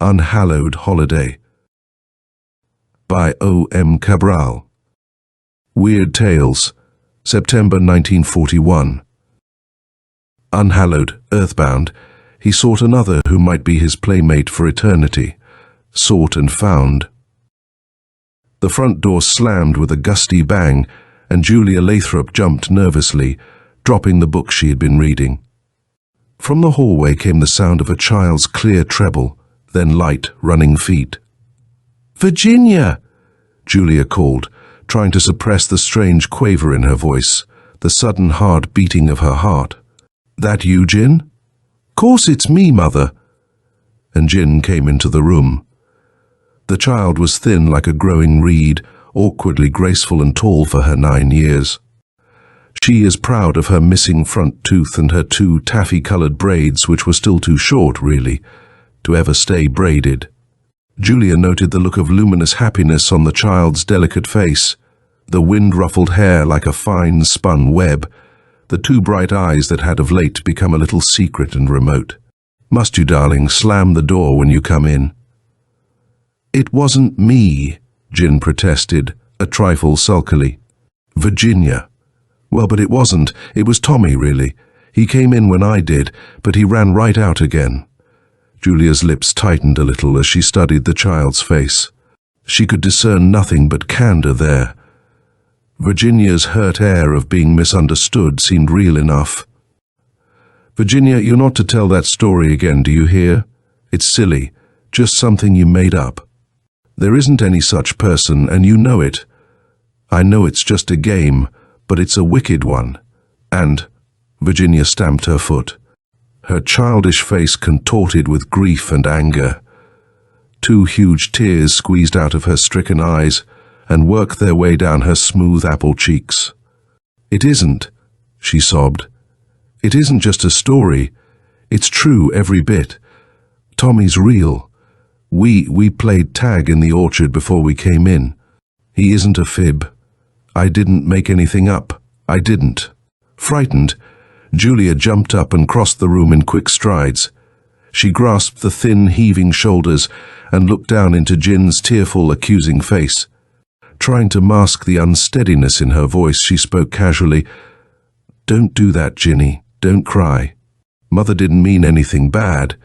Unhallowed Holiday by O.M. Cabral. Weird Tales, September 1941. Unhallowed, earthbound, he sought another who might be his playmate for eternity. Sought and found. The front door slammed with a gusty bang, and Julia Lathrop jumped nervously, dropping the book she had been reading. From the hallway came the sound of a child's clear treble, then light, running feet. "Virginia!" Julia called, trying to suppress the strange quaver in her voice, the sudden hard beating of her heart. "That you, Jin?" "Course it's me, Mother." And Jin came into the room. The child was thin like a growing reed, awkwardly graceful and tall for her 9 years. She is proud of her missing front tooth and her 2 taffy-colored braids, which were still too short, really, to ever stay braided. Julia noted the look of luminous happiness on the child's delicate face, the wind-ruffled hair like a fine spun web, the 2 bright eyes that had of late become a little secret and remote. "Must you, darling, slam the door when you come in?" "It wasn't me," Jin protested, a trifle sulkily. "Virginia." "Well, but it wasn't. It was Tommy, really. He came in when I did, but he ran right out again." Julia's lips tightened a little as she studied the child's face. She could discern nothing but candor there. Virginia's hurt air of being misunderstood seemed real enough. "Virginia, you're not to tell that story again, do you hear? It's silly, just something you made up. There isn't any such person, and you know it. I know it's just a game, but it's a wicked one. And—" Virginia stamped her foot. Her childish face contorted with grief and anger. 2 huge tears squeezed out of her stricken eyes and worked their way down her smooth apple cheeks. "It isn't," she sobbed. "It isn't just a story. It's true every bit. Tommy's real. We played tag in the orchard before we came in. He isn't a fib. I didn't make anything up. I didn't." Frightened, Julia jumped up and crossed the room in quick strides. She grasped the thin, heaving shoulders and looked down into Jin's tearful, accusing face. Trying to mask the unsteadiness in her voice, she spoke casually. "Don't do that, Ginny. Don't cry. Mother didn't mean anything bad.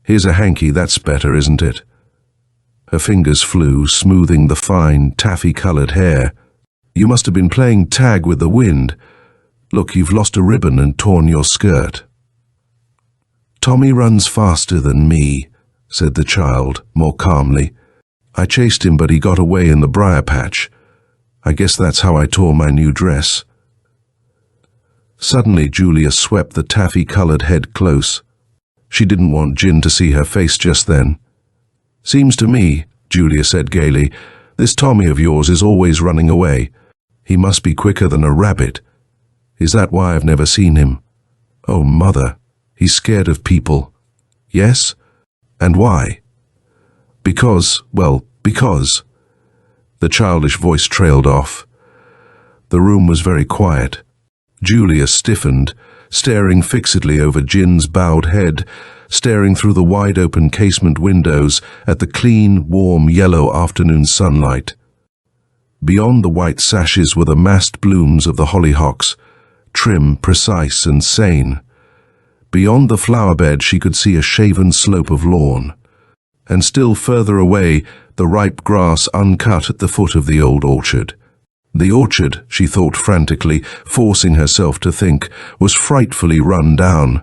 Here's a hanky, that's better, isn't it?" Her fingers flew, smoothing the fine, taffy-colored hair. "You must have been playing tag with the wind. Look, you've lost a ribbon and torn your skirt." "Tommy runs faster than me," said the child, more calmly. "I chased him, but he got away in the briar patch. I guess that's how I tore my new dress." Suddenly, Julia swept the taffy-colored head close. She didn't want Jin to see her face just then. "Seems to me," Julia said gaily, "this Tommy of yours is always running away. He must be quicker than a rabbit. Is that why I've never seen him?" "Oh, Mother, he's scared of people." "Yes? And why?" Because. The childish voice trailed off. The room was very quiet. Julia stiffened, staring fixedly over Jin's bowed head, staring through the wide-open casement windows at the clean, warm, yellow afternoon sunlight. Beyond the white sashes were the massed blooms of the hollyhocks, trim, precise, and sane. Beyond the flower-bed she could see a shaven slope of lawn. And still further away, the ripe grass uncut at the foot of the old orchard. The orchard, she thought frantically, forcing herself to think, was frightfully run down.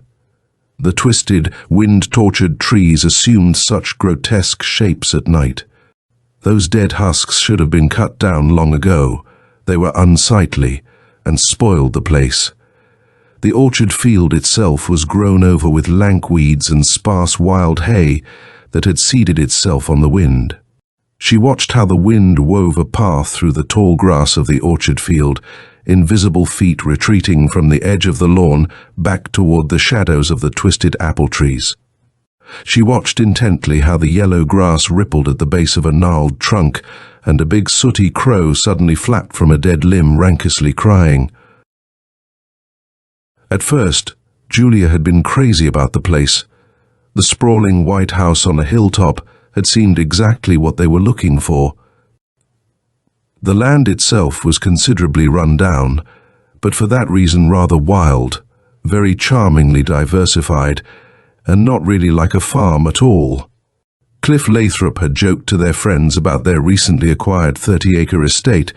The twisted, wind-tortured trees assumed such grotesque shapes at night. Those dead husks should have been cut down long ago. They were unsightly and spoiled the place. The orchard field itself was grown over with lank weeds and sparse wild hay that had seeded itself on the wind. She watched how the wind wove a path through the tall grass of the orchard field, invisible feet retreating from the edge of the lawn back toward the shadows of the twisted apple trees. She watched intently how the yellow grass rippled at the base of a gnarled trunk, and a big sooty crow suddenly flapped from a dead limb, rancously crying. At first, Julia had been crazy about the place. The sprawling white house on a hilltop had seemed exactly what they were looking for. The land itself was considerably run down, but for that reason rather wild, very charmingly diversified, and not really like a farm at all. Cliff Lathrop had joked to their friends about their recently acquired 30-acre estate.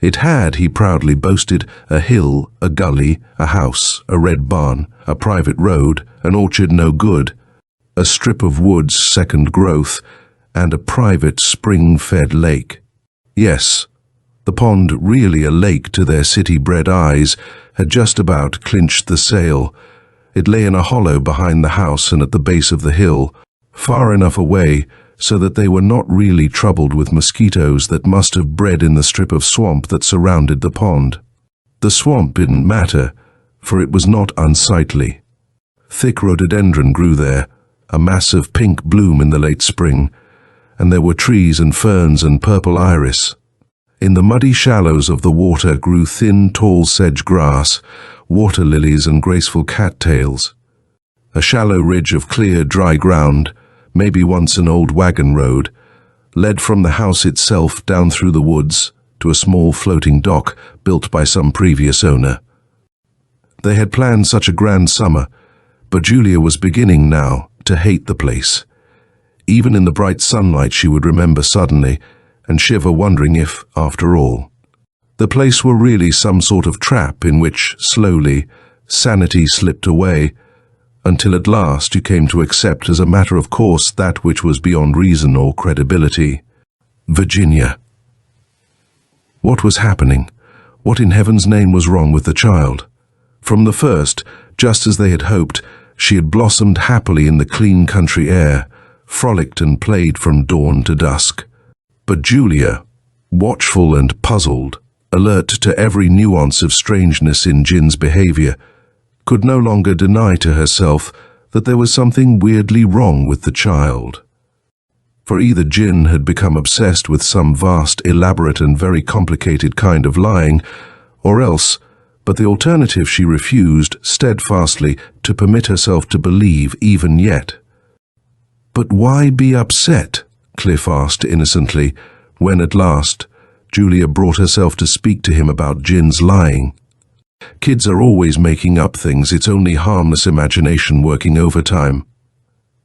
It had, he proudly boasted, a hill, a gully, a house, a red barn, a private road, an orchard no good, a strip of woods second growth, and a private spring-fed lake. Yes, the pond, really a lake to their city-bred eyes, had just about clinched the sale. It lay in a hollow behind the house and at the base of the hill, far enough away so that they were not really troubled with mosquitoes that must have bred in the strip of swamp that surrounded the pond. The swamp didn't matter, for it was not unsightly. Thick rhododendron grew there, a massive pink bloom in the late spring, and there were trees and ferns and purple iris. In the muddy shallows of the water grew thin, tall sedge grass, water lilies and graceful cattails. A shallow ridge of clear, dry ground, maybe once an old wagon road, led from the house itself down through the woods to a small floating dock built by some previous owner. They had planned such a grand summer, but Julia was beginning now to hate the place. Even in the bright sunlight she would remember suddenly and shiver, wondering if, after all, the place were really some sort of trap in which, slowly, sanity slipped away, until at last you came to accept as a matter of course that which was beyond reason or credibility. Virginia. What was happening? What in heaven's name was wrong with the child? From the first, just as they had hoped, she had blossomed happily in the clean country air, frolicked and played from dawn to dusk. But Julia, watchful and puzzled, alert to every nuance of strangeness in Jin's behavior, could no longer deny to herself that there was something weirdly wrong with the child. For either Jin had become obsessed with some vast, elaborate and very complicated kind of lying, or else, but the alternative she refused steadfastly to permit herself to believe even yet. But why be upset? Cliff asked innocently, when at last Julia brought herself to speak to him about Jin's lying. Kids are always making up things, it's only harmless imagination working overtime.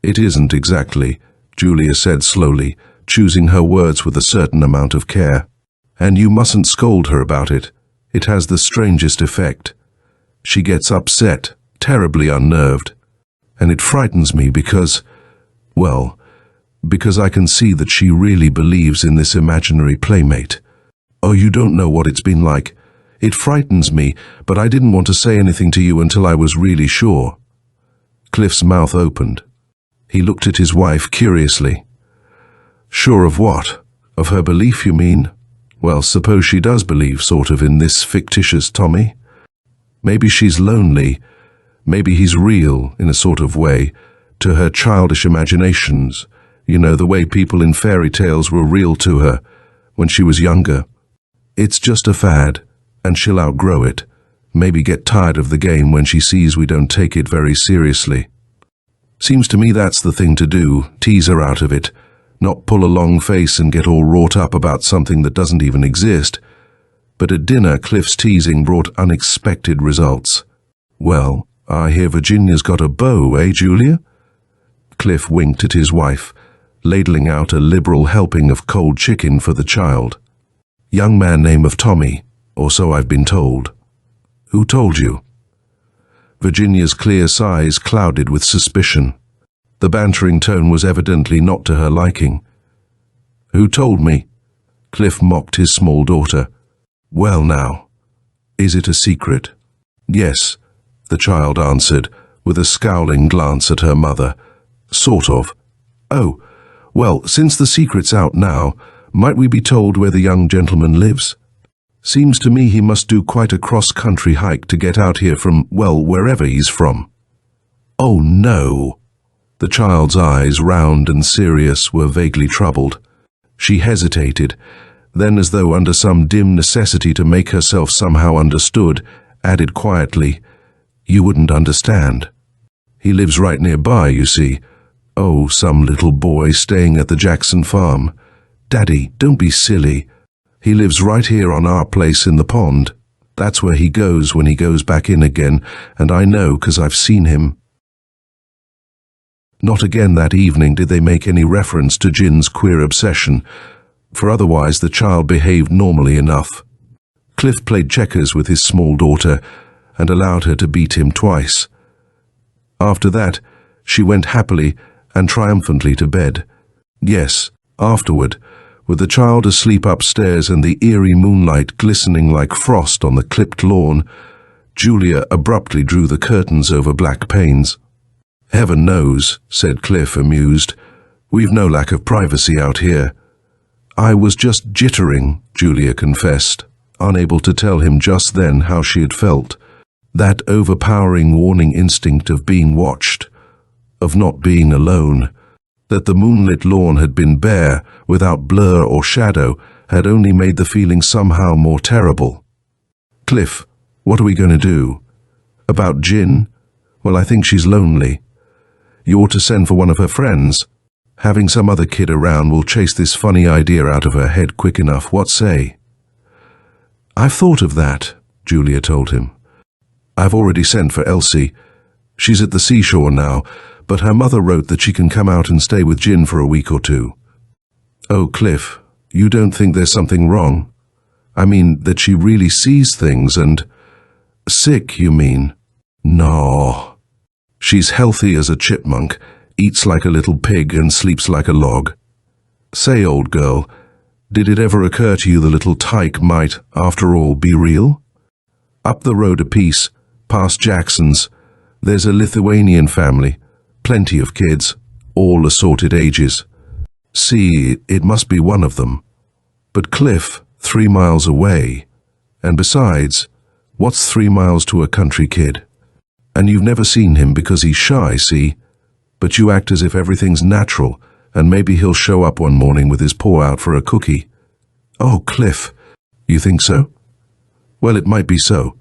It isn't exactly, Julia said slowly, choosing her words with a certain amount of care. And you mustn't scold her about it. It has the strangest effect. She gets upset, terribly unnerved. And it frightens me because, well, because I can see that she really believes in this imaginary playmate. Oh, you don't know what it's been like. It frightens me, but I didn't want to say anything to you until I was really sure. Cliff's mouth opened. He looked at his wife curiously. Sure of what? Of her belief, you mean? Well, suppose she does believe, sort of, in this fictitious Tommy. Maybe she's lonely. Maybe he's real, in a sort of way, to her childish imaginations. You know, the way people in fairy tales were real to her when she was younger. It's just a fad, and she'll outgrow it. Maybe get tired of the game when she sees we don't take it very seriously. Seems to me that's the thing to do, tease her out of it, not pull a long face and get all wrought up about something that doesn't even exist. But at dinner, Cliff's teasing brought unexpected results. Well, I hear Virginia's got a beau, eh, Julia? Cliff winked at his wife, ladling out a liberal helping of cold chicken for the child. Young man name of Tommy, or so I've been told. Who told you? Virginia's clear sighs clouded with suspicion. The bantering tone was evidently not to her liking. Who told me? Cliff mocked his small daughter. Well now, is it a secret? Yes, the child answered, with a scowling glance at her mother. Sort of. Oh, well, since the secret's out now, might we be told where the young gentleman lives? Seems to me he must do quite a cross-country hike to get out here from, well, wherever he's from. Oh, no. The child's eyes, round and serious, were vaguely troubled. She hesitated, then, as though under some dim necessity to make herself somehow understood, added quietly, You wouldn't understand. He lives right nearby, you see, "Oh, some little boy staying at the Jackson farm. Daddy, don't be silly. He lives right here on our place in the pond. That's where he goes when he goes back in again, and I know 'cause I've seen him." Not again that evening did they make any reference to Jin's queer obsession, for otherwise the child behaved normally enough. Cliff played checkers with his small daughter and allowed her to beat him twice. After that, she went happily and triumphantly to bed. Yes, afterward, with the child asleep upstairs and the eerie moonlight glistening like frost on the clipped lawn, Julia abruptly drew the curtains over black panes. "Heaven knows," said Cliff, amused. "We've no lack of privacy out here." "I was just jittering," Julia confessed, unable to tell him just then how she had felt. That overpowering warning instinct of being watched, of not being alone. That the moonlit lawn had been bare, without blur or shadow, had only made the feeling somehow more terrible. "Cliff, what are we going to do?" "About Jin? Well, I think she's lonely. You ought to send for one of her friends. Having some other kid around will chase this funny idea out of her head quick enough. What say?" "I've thought of that," Julia told him. "I've already sent for Elsie. She's at the seashore now, but her mother wrote that she can come out and stay with Jin for a week or two." "Oh, Cliff, you don't think there's something wrong? I mean, that she really sees things and—" "Sick, you mean?" "No. She's healthy as a chipmunk, eats like a little pig and sleeps like a log. Say, old girl, did it ever occur to you the little tyke might, after all, be real? Up the road a piece, past Jackson's, there's a Lithuanian family, plenty of kids, all assorted ages. See, it must be one of them. But Cliff, 3 miles away. And besides, what's 3 miles to a country kid? And you've never seen him because he's shy, see? But you act as if everything's natural, and maybe he'll show up one morning with his paw out for a cookie." "Oh, Cliff, you think so?" "Well, it might be so.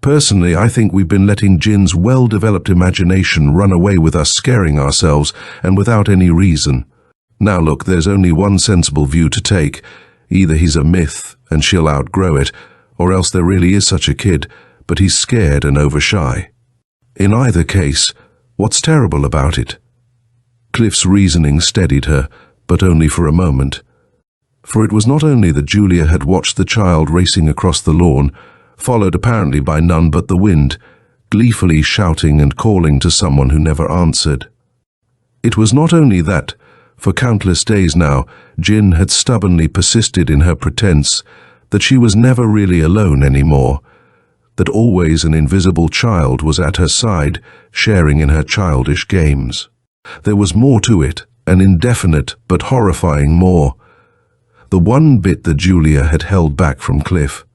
Personally, I think we've been letting Jin's well-developed imagination run away with us, scaring ourselves, and without any reason. Now look, there's only one sensible view to take. Either he's a myth, and she'll outgrow it, or else there really is such a kid, but he's scared and over-shy. In either case, what's terrible about it?" Cliff's reasoning steadied her, but only for a moment. For it was not only that Julia had watched the child racing across the lawn, followed apparently by none but the wind, gleefully shouting and calling to someone who never answered. It was not only that, for countless days now, Jin had stubbornly persisted in her pretense that she was never really alone anymore, that always an invisible child was at her side, sharing in her childish games. There was more to it, an indefinite but horrifying more. The one bit that Julia had held back from Cliff.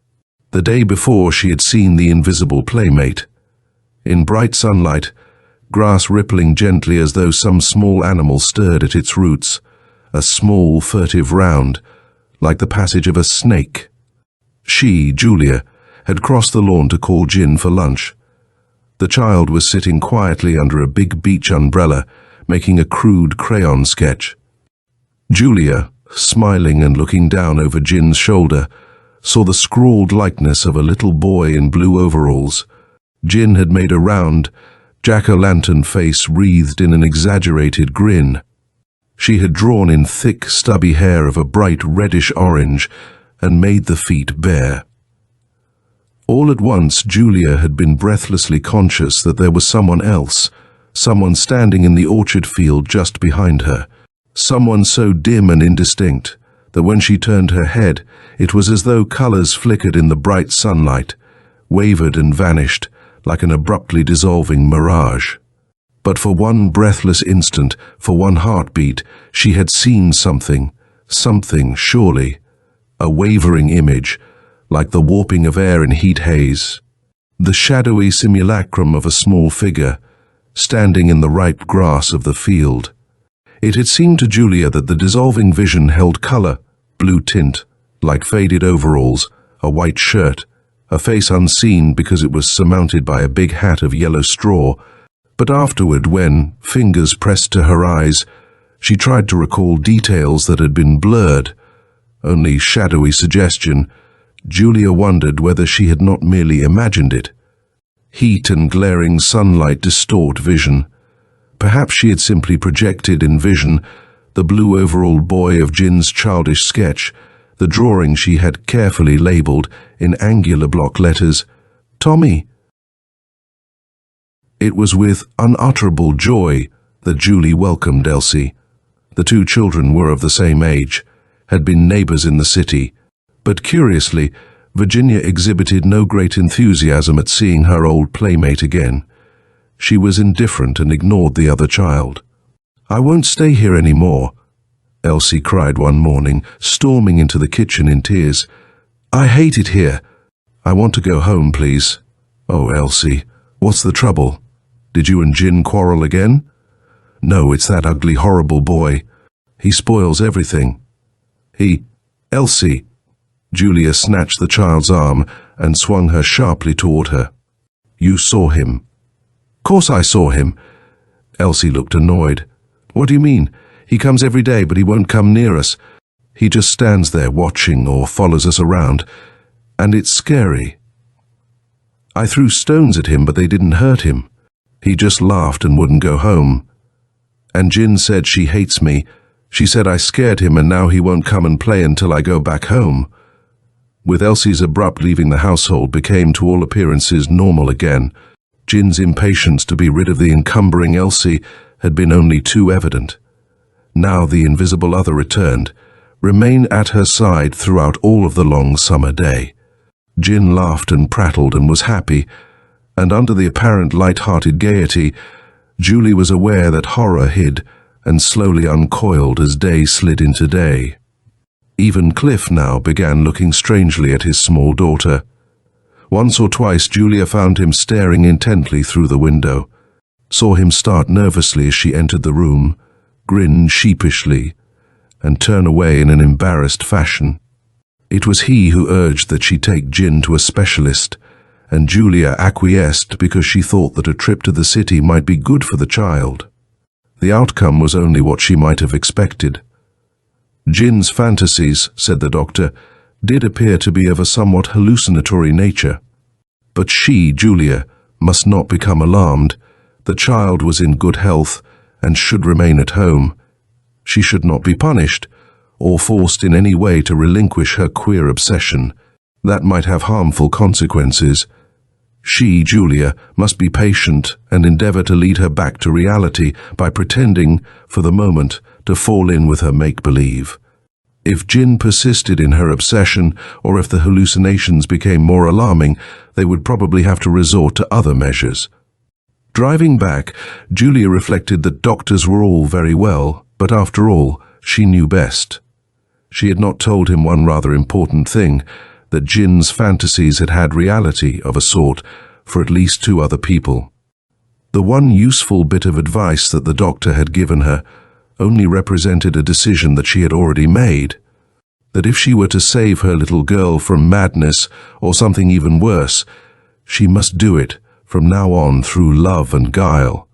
The day before she had seen the invisible playmate. In bright sunlight, grass rippling gently as though some small animal stirred at its roots, a small furtive round, like the passage of a snake. She, Julia, had crossed the lawn to call Jin for lunch. The child was sitting quietly under a big beach umbrella, making a crude crayon sketch. Julia, smiling and looking down over Jin's shoulder, saw the scrawled likeness of a little boy in blue overalls. Jin had made a round, jack-o'-lantern face wreathed in an exaggerated grin. She had drawn in thick, stubby hair of a bright reddish-orange and made the feet bare. All at once, Julia had been breathlessly conscious that there was someone else, someone standing in the orchard field just behind her, someone so dim and indistinct that when she turned her head, it was as though colors flickered in the bright sunlight, wavered and vanished like an abruptly dissolving mirage. But for one breathless instant, for one heartbeat, she had seen something, surely, a wavering image, like the warping of air in heat haze, the shadowy simulacrum of a small figure, standing in the ripe grass of the field. It had seemed to Julia that the dissolving vision held color, blue tint, like faded overalls, a white shirt, a face unseen because it was surmounted by a big hat of yellow straw, But afterward, when, fingers pressed to her eyes, she tried to recall details that had been blurred, only shadowy suggestion, Julia wondered whether she had not merely imagined it. Heat and glaring sunlight distort vision. Perhaps she had simply projected in vision the blue overalled boy of Jin's childish sketch, the drawing she had carefully labelled in angular block letters, "Tommy." It was with unutterable joy that Julie welcomed Elsie. The two children were of the same age, had been neighbours in the city, but curiously, Virginia exhibited no great enthusiasm at seeing her old playmate again. She was indifferent and ignored the other child. "I won't stay here any more," Elsie cried one morning, storming into the kitchen in tears. "I hate it here. I want to go home, please." "Oh, Elsie, what's the trouble? Did you and Jin quarrel again?" "No, it's that ugly, horrible boy. He spoils everything." Elsie." Julia snatched the child's arm and swung her sharply toward her. "You saw him." "Course I saw him." Elsie looked annoyed. "What do you mean? He comes every day, but he won't come near us. He just stands there watching or follows us around, and it's scary. I threw stones at him, but they didn't hurt him. He just laughed and wouldn't go home. And Jin said she hates me. She said I scared him, and now he won't come and play until I go back home." With Elsie's abrupt leaving the household became to all appearances normal again. Jin's impatience to be rid of the encumbering Elsie had been only too evident. Now the invisible other returned, remained at her side throughout all of the long summer day. Jin laughed and prattled and was happy, and under the apparent light-hearted gaiety, Julie was aware that horror hid and slowly uncoiled as day slid into day. Even Cliff now began looking strangely at his small daughter. Once or twice Julia found him staring intently through the window, saw him start nervously as she entered the room, grin sheepishly, and turn away in an embarrassed fashion. It was he who urged that she take Jin to a specialist, and Julia acquiesced because she thought that a trip to the city might be good for the child. The outcome was only what she might have expected. Jin's fantasies, said the doctor, did appear to be of a somewhat hallucinatory nature. But she, Julia, must not become alarmed. The child was in good health and should remain at home. She should not be punished or forced in any way to relinquish her queer obsession. That might have harmful consequences. She, Julia, must be patient and endeavor to lead her back to reality by pretending, for the moment, to fall in with her make-believe. If Jin persisted in her obsession, or if the hallucinations became more alarming, they would probably have to resort to other measures. Driving back, Julia reflected that doctors were all very well, but after all, she knew best. She had not told him one rather important thing, that Jin's fantasies had had reality of a sort for at least two other people. The one useful bit of advice that the doctor had given her only represented a decision that she had already made, that if she were to save her little girl from madness or something even worse, she must do it from now on through love and guile.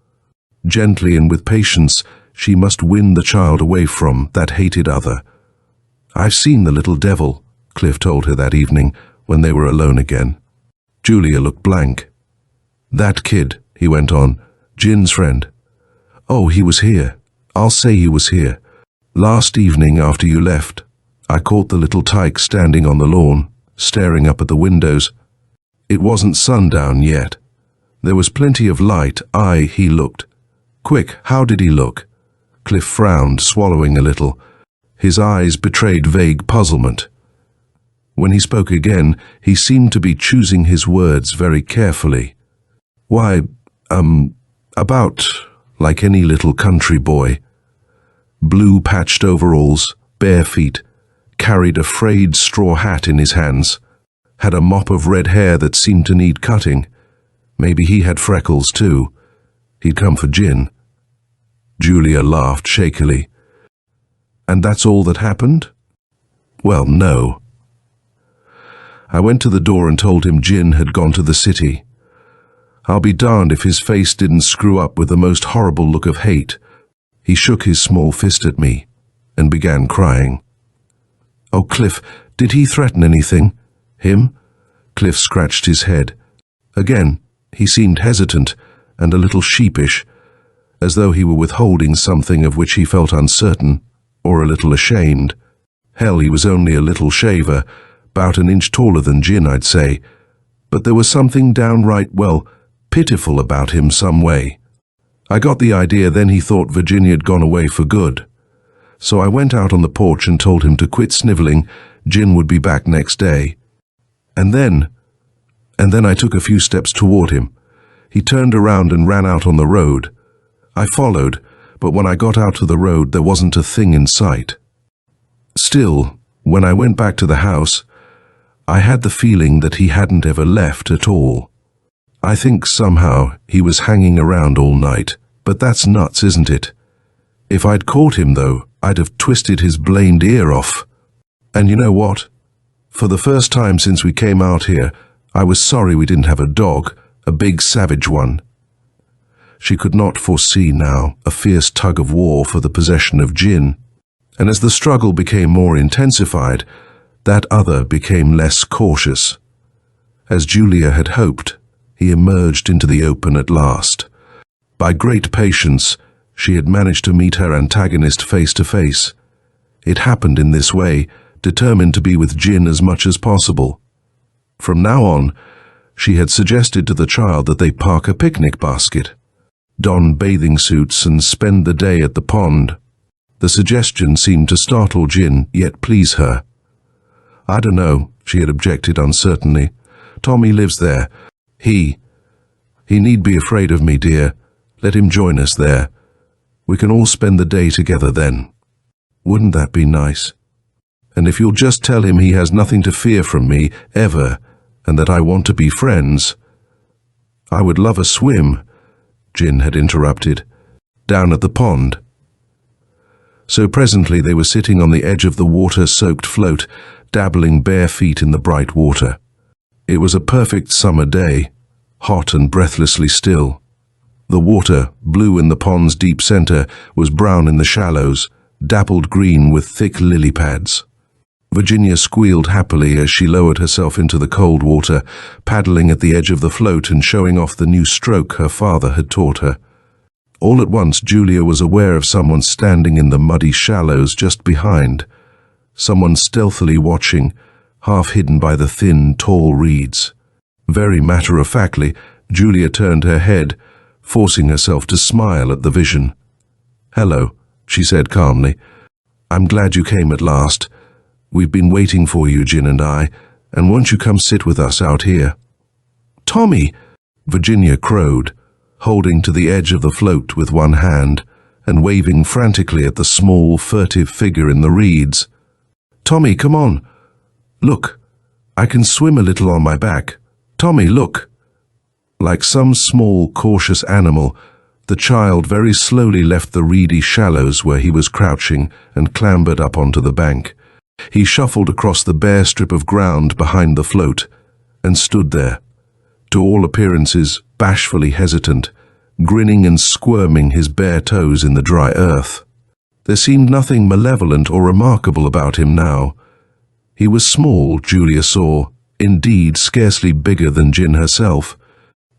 Gently and with patience, she must win the child away from that hated other. "I've seen the little devil," Cliff told her that evening when they were alone again. Julia looked blank. "That kid," he went on, "Jin's friend. Oh, he was here. I'll say he was here. Last evening after you left, I caught the little tyke standing on the lawn, staring up at the windows. It wasn't sundown yet. There was plenty of light. He looked. Quick, how did he look?" Cliff frowned, swallowing a little. His eyes betrayed vague puzzlement. When he spoke again, he seemed to be choosing his words very carefully. "Why, about like any little country boy. Blue patched overalls, bare feet, carried a frayed straw hat in his hands, had a mop of red hair that seemed to need cutting. Maybe he had freckles too. He'd come for Jin." Julia laughed shakily. "And that's all that happened?" "Well, no. I went to the door and told him Jin had gone to the city. I'll be darned if his face didn't screw up with the most horrible look of hate. He shook his small fist at me and began crying. "Oh, Cliff, did he threaten anything? Him?" Cliff scratched his head. Again, he seemed hesitant and a little sheepish, as though he were withholding something of which he felt uncertain, or a little ashamed. Hell, he was only a little shaver, about an inch taller than Jin, I'd say, but there was something downright, well, pitiful about him some way. I got the idea then he thought Virginia had gone away for good. So I went out on the porch and told him to quit sniveling. Jin would be back next day. And then I took a few steps toward him. He turned around and ran out on the road. I followed, but when I got out to the road, there wasn't a thing in sight. Still, when I went back to the house, I had the feeling that he hadn't ever left at all. I think somehow he was hanging around all night, but that's nuts, isn't it? If I'd caught him, though, I'd have twisted his blamed ear off. And you know what? For the first time since we came out here, I was sorry we didn't have a dog, a big savage one. She could not foresee now a fierce tug of war for the possession of Jin, and as the struggle became more intensified, that other became less cautious. As Julia had hoped, he emerged into the open at last. By great patience, she had managed to meet her antagonist face to face. It happened in this way, determined to be with Jin as much as possible. From now on, she had suggested to the child that they park a picnic basket, don bathing suits and spend the day at the pond. The suggestion seemed to startle Jin, yet please her. "I don't know," she had objected uncertainly. "Tommy lives there. He need be afraid of me, dear. Let him join us there. We can all spend the day together then. Wouldn't that be nice? And if you'll just tell him he has nothing to fear from me, ever, and that I want to be friends." "I would love a swim," Jin had interrupted, "down at the pond." So presently they were sitting on the edge of the water-soaked float, dabbling bare feet in the bright water. It was a perfect summer day, hot and breathlessly still. The water, blue in the pond's deep center, was brown in the shallows, dappled green with thick lily pads. Virginia squealed happily as she lowered herself into the cold water, paddling at the edge of the float and showing off the new stroke her father had taught her. All at once Julia was aware of someone standing in the muddy shallows just behind, someone stealthily watching, half hidden by the thin, tall reeds. Very matter-of-factly, Julia turned her head, forcing herself to smile at the vision. "Hello," she said calmly. "I'm glad you came at last. We've been waiting for you, Jin and I, and won't you come sit with us out here?" "Tommy!" Virginia crowed, holding to the edge of the float with one hand and waving frantically at the small, furtive figure in the reeds. "Tommy, come on. Look, I can swim a little on my back. Tommy, look." Like some small, cautious animal, the child very slowly left the reedy shallows where he was crouching and clambered up onto the bank. He shuffled across the bare strip of ground behind the float and stood there, to all appearances bashfully hesitant, grinning and squirming his bare toes in the dry earth. There seemed nothing malevolent or remarkable about him now. He was small, Julia saw, indeed scarcely bigger than Jin herself.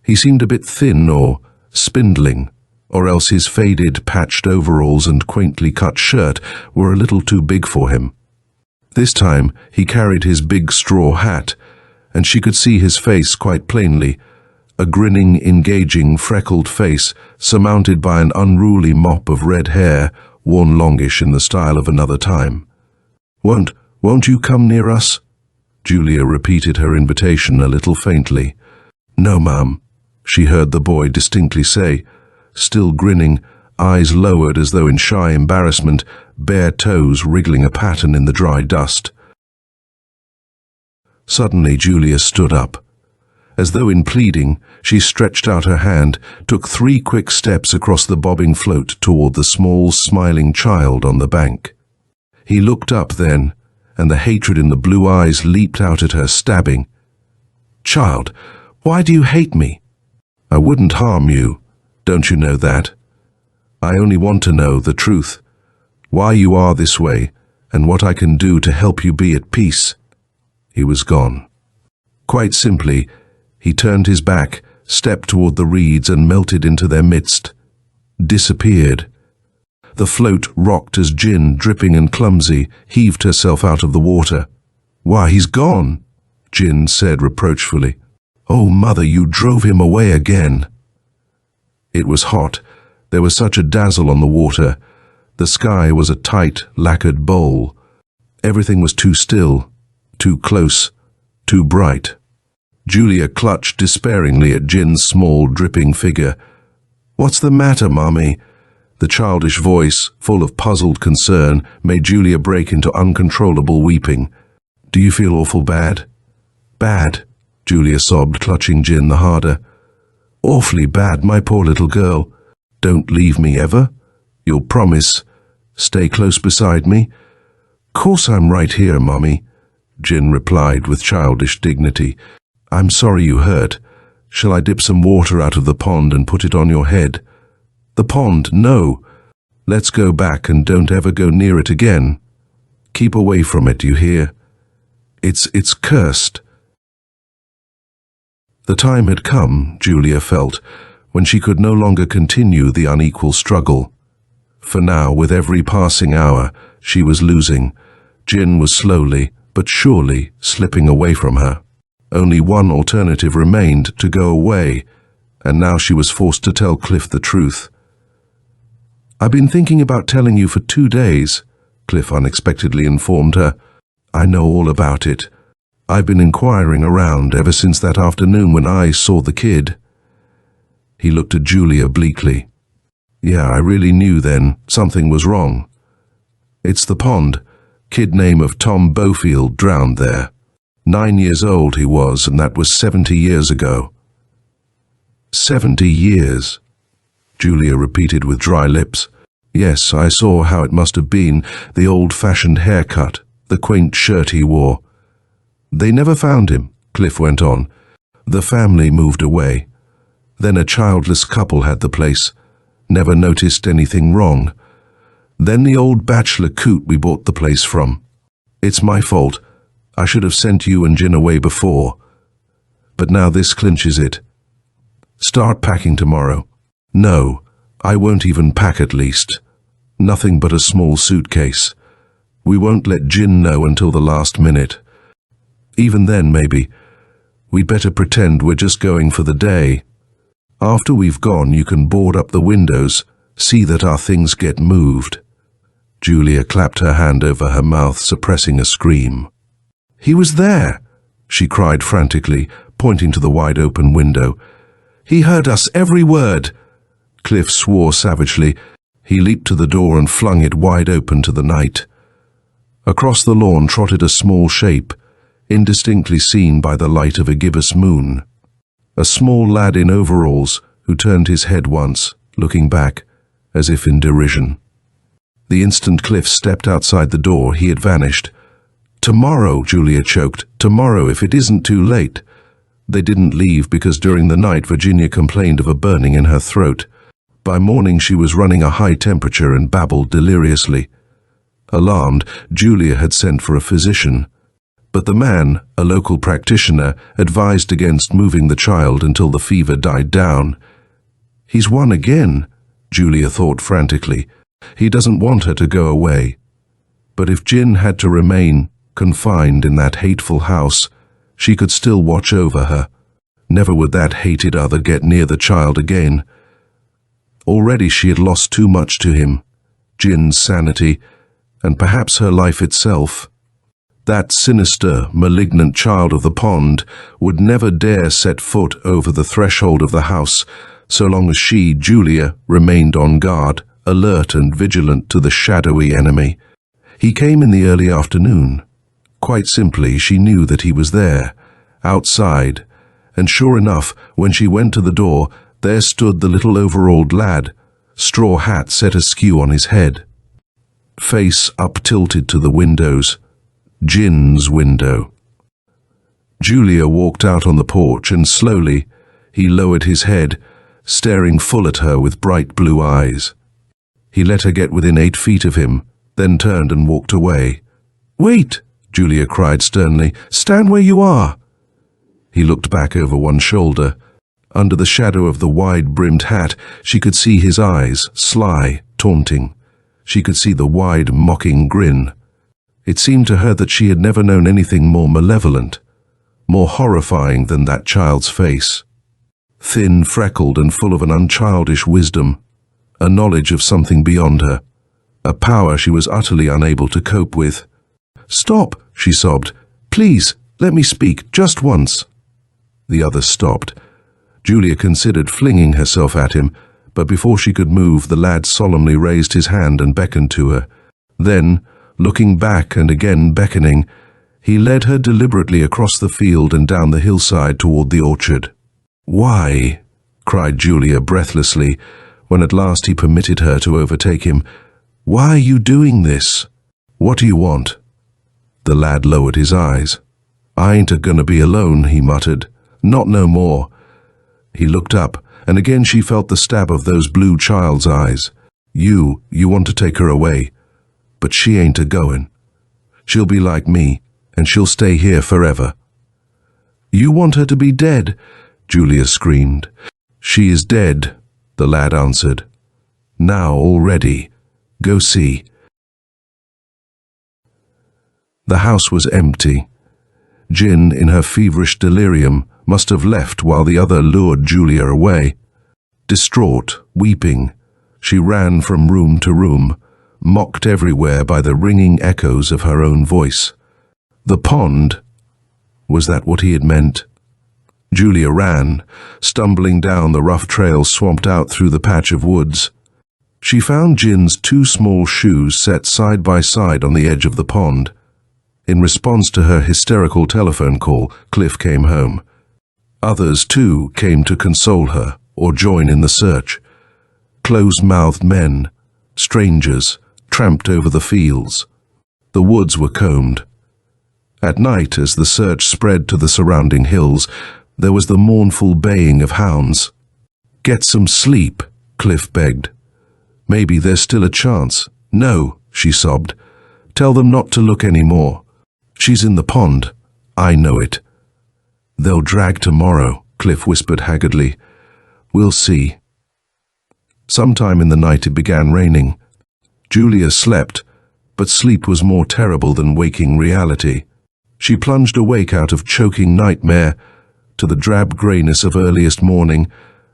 He seemed a bit thin or spindling, or else his faded, patched overalls and quaintly cut shirt were a little too big for him. This time he carried his big straw hat, and she could see his face quite plainly, a grinning, engaging, freckled face surmounted by an unruly mop of red hair worn longish in the style of another time. Won't you come near us?" Julia repeated her invitation a little faintly. "No, ma'am," she heard the boy distinctly say, still grinning, eyes lowered as though in shy embarrassment, bare toes wriggling a pattern in the dry dust. Suddenly Julia stood up. As though in pleading, she stretched out her hand, took 3 quick steps across the bobbing float toward the small, smiling child on the bank. He looked up then, and the hatred in the blue eyes leaped out at her, stabbing. "Child, why do you hate me?" I wouldn't harm you. Don't you know that? I only want to know the truth, why you are this way, and what I can do to help you be at peace." He was gone. Quite simply, he turned his back, stepped toward the reeds and melted into their midst. Disappeared. The float rocked as Jin, dripping and clumsy, heaved herself out of the water. "Why, he's gone," Jin said reproachfully. "Oh, Mother, you drove him away again." It was hot. There was such a dazzle on the water. The sky was a tight, lacquered bowl. Everything was too still, too close, too bright. Julia clutched despairingly at Jin's small, dripping figure. "What's the matter, Mommy?" The childish voice, full of puzzled concern, made Julia break into uncontrollable weeping. "Do you feel awful bad?" "Bad," Julia sobbed, clutching Jin the harder. "Awfully bad, my poor little girl. Don't leave me ever? You'll promise? Stay close beside me?" "Course I'm right here, Mommy," Jin replied with childish dignity. "I'm sorry you hurt. Shall I dip some water out of the pond and put it on your head?" "The pond? No. Let's go back and don't ever go near it again. Keep away from it, you hear? It's cursed." The time had come, Julia felt, when she could no longer continue the unequal struggle. For now, with every passing hour, she was losing. Jin was slowly, but surely, slipping away from her. Only one alternative remained, to go away, and now she was forced to tell Cliff the truth. "I've been thinking about telling you for 2 days," Cliff unexpectedly informed her. "I know all about it. I've been inquiring around ever since that afternoon when I saw the kid." He looked at Julia bleakly. "Yeah, I really knew then something was wrong. It's the pond. Kid name of Tom Bofield drowned there. 9 years old he was, and that was 70 years ago." 70 years, Julia repeated with dry lips. "Yes, I saw how it must have been, the old-fashioned haircut, the quaint shirt he wore. They never found him," Cliff went on. "The family moved away. Then a childless couple had the place. Never noticed anything wrong. Then the old bachelor coot we bought the place from. It's my fault. I should have sent you and Jin away before. But now this clinches it. Start packing tomorrow." "No, I won't even pack at least. Nothing but a small suitcase. We won't let Jin know until the last minute. Even then, maybe. We'd better pretend we're just going for the day. After we've gone, you can board up the windows, see that our things get moved." Julia clapped her hand over her mouth, suppressing a scream. "He was there," she cried frantically, pointing to the wide-open window. "He heard us, every word." Cliff swore savagely. He leaped to the door and flung it wide open to the night. Across the lawn trotted a small shape, indistinctly seen by the light of a gibbous moon. A small lad in overalls who turned his head once, looking back, as if in derision. The instant Cliff stepped outside the door, he had vanished. "Tomorrow," Julia choked. "Tomorrow, if it isn't too late." They didn't leave because during the night Virginia complained of a burning in her throat. By morning she was running a high temperature and babbled deliriously. Alarmed, Julia had sent for a physician. But the man, a local practitioner, advised against moving the child until the fever died down. "He's won again," Julia thought frantically. "He doesn't want her to go away." But if Jin had to remain confined in that hateful house, she could still watch over her. Never would that hated other get near the child again. Already she had lost too much to him, Jin's sanity, and perhaps her life itself. That sinister, malignant child of the pond would never dare set foot over the threshold of the house, so long as she, Julia, remained on guard, alert and vigilant to the shadowy enemy. He came in the early afternoon. Quite simply, she knew that he was there, outside, and sure enough, when she went to the door, there stood the little overalled lad, straw hat set askew on his head. Face up-tilted to the windows. Jin's window. Julia walked out on the porch and slowly, He lowered his head, staring full at her with bright blue eyes. He let her get within 8 feet of him, then turned and walked away. "Wait!" Julia cried sternly. "Stand where you are!" He looked back over one shoulder. Under the shadow of the wide-brimmed hat, she could see his eyes, sly, taunting. She could see the wide, mocking grin. It seemed to her that she had never known anything more malevolent, more horrifying than that child's face. Thin, freckled, and full of an unchildish wisdom, a knowledge of something beyond her, a power she was utterly unable to cope with. "Stop," she sobbed. "Please, let me speak, just once." The other stopped. Julia considered flinging herself at him, but before she could move, the lad solemnly raised his hand and beckoned to her. Then, looking back and again beckoning, he led her deliberately across the field and down the hillside toward the orchard. "Why?" cried Julia breathlessly, when at last he permitted her to overtake him. "Why are you doing this? What do you want?" The lad lowered his eyes. "I ain't a-gonna be alone," he muttered. "Not no more." He looked up, and again she felt the stab of those blue child's eyes. You want to take her away, but she ain't a-going. She'll be like me, and she'll stay here forever." "You want her to be dead?" Julia screamed. "She is dead," the lad answered. "Now already. Go see." The house was empty. Jin, in her feverish delirium, must have left while the other lured Julia away. Distraught, weeping, she ran from room to room, mocked everywhere by the ringing echoes of her own voice. The pond? Was that what he had meant? Julia ran, stumbling down the rough trail swamped out through the patch of woods. She found Jin's 2 small shoes set side by side on the edge of the pond. In response to her hysterical telephone call, Cliff came home. Others, too, came to console her or join in the search. Closed-mouthed men, strangers, tramped over the fields. The woods were combed. At night, as the search spread to the surrounding hills, there was the mournful baying of hounds. "Get some sleep," Cliff begged. "Maybe there's still a chance." "No," she sobbed. "Tell them not to look any more. She's in the pond. I know it." "They'll drag tomorrow," Cliff whispered haggardly. "We'll see." Sometime in the night it began raining. Julia slept, but sleep was more terrible than waking reality. She plunged awake out of choking nightmare to the drab greyness of earliest morning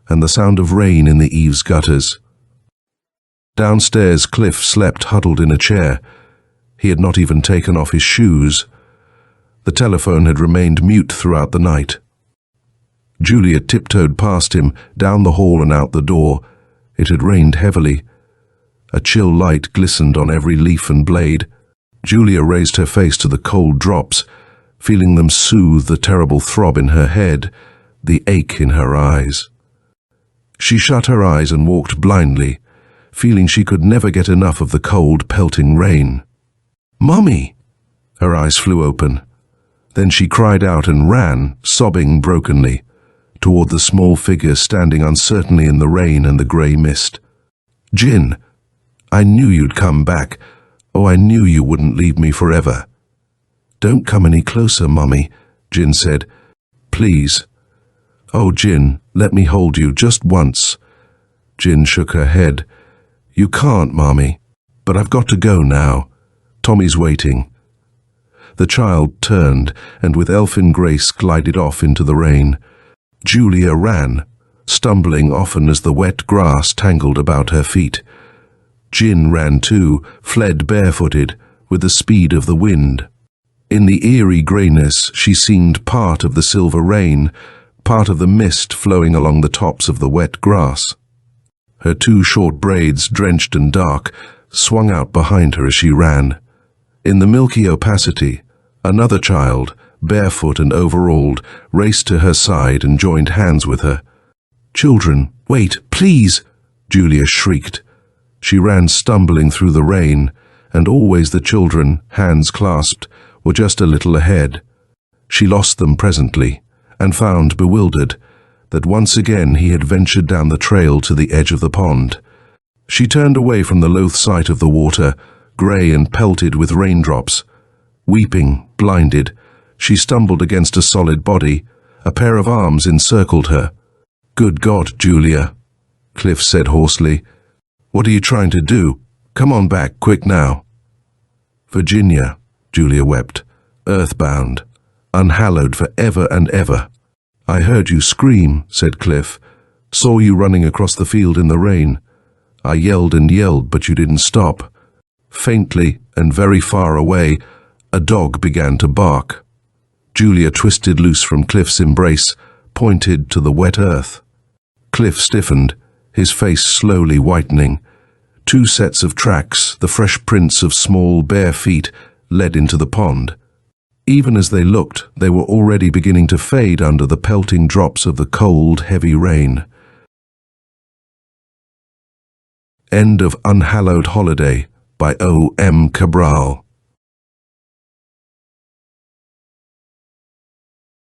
and the sound of rain in the eaves gutters. Downstairs, Cliff slept huddled in a chair. He had not even taken off his shoes. The telephone had remained mute throughout the night. Julia tiptoed past him, down the hall and out the door. It had rained heavily. A chill light glistened on every leaf and blade. Julia raised her face to the cold drops, feeling them soothe the terrible throb in her head, the ache in her eyes. She shut her eyes and walked blindly, feeling she could never get enough of the cold, pelting rain. "Mummy!" Her eyes flew open. Then she cried out and ran, sobbing brokenly, toward the small figure standing uncertainly in the rain and the grey mist. "Jin, I knew you'd come back. Oh, I knew you wouldn't leave me forever." "Don't come any closer, Mummy," Jin said. "Please." "Oh, Jin, let me hold you just once." Jin shook her head. "You can't, Mommy. But I've got to go now. Tommy's waiting." The child turned and with elfin grace glided off into the rain. Julia ran, stumbling often as the wet grass tangled about her feet. Jin ran too, fled barefooted, with the speed of the wind. In the eerie greyness, she seemed part of the silver rain, part of the mist flowing along the tops of the wet grass. Her 2 short braids, drenched and dark, swung out behind her as she ran. In the milky opacity, another child, barefoot and overalled, raced to her side and joined hands with her. "Children, wait, please!" Julia shrieked. She ran stumbling through the rain, and always the children, hands clasped, were just a little ahead. She lost them presently, and found, bewildered, that once again he had ventured down the trail to the edge of the pond. She turned away from the loath sight of the water, grey and pelted with raindrops. Weeping, blinded, she stumbled against a solid body. A pair of arms encircled her. "Good God, Julia," Cliff said hoarsely. "What are you trying to do? Come on back, quick now." "Virginia," Julia wept, "earthbound, unhallowed for ever and ever." "I heard you scream," said Cliff. "Saw you running across the field in the rain. I yelled and yelled, but you didn't stop." Faintly and very far away, a dog began to bark. Julia twisted loose from Cliff's embrace, pointed to the wet earth. Cliff stiffened, his face slowly whitening. 2 sets of tracks, the fresh prints of small, bare feet, led into the pond. Even as they looked, they were already beginning to fade under the pelting drops of the cold, heavy rain. End of Unhallowed Holiday by O. M. Cabral.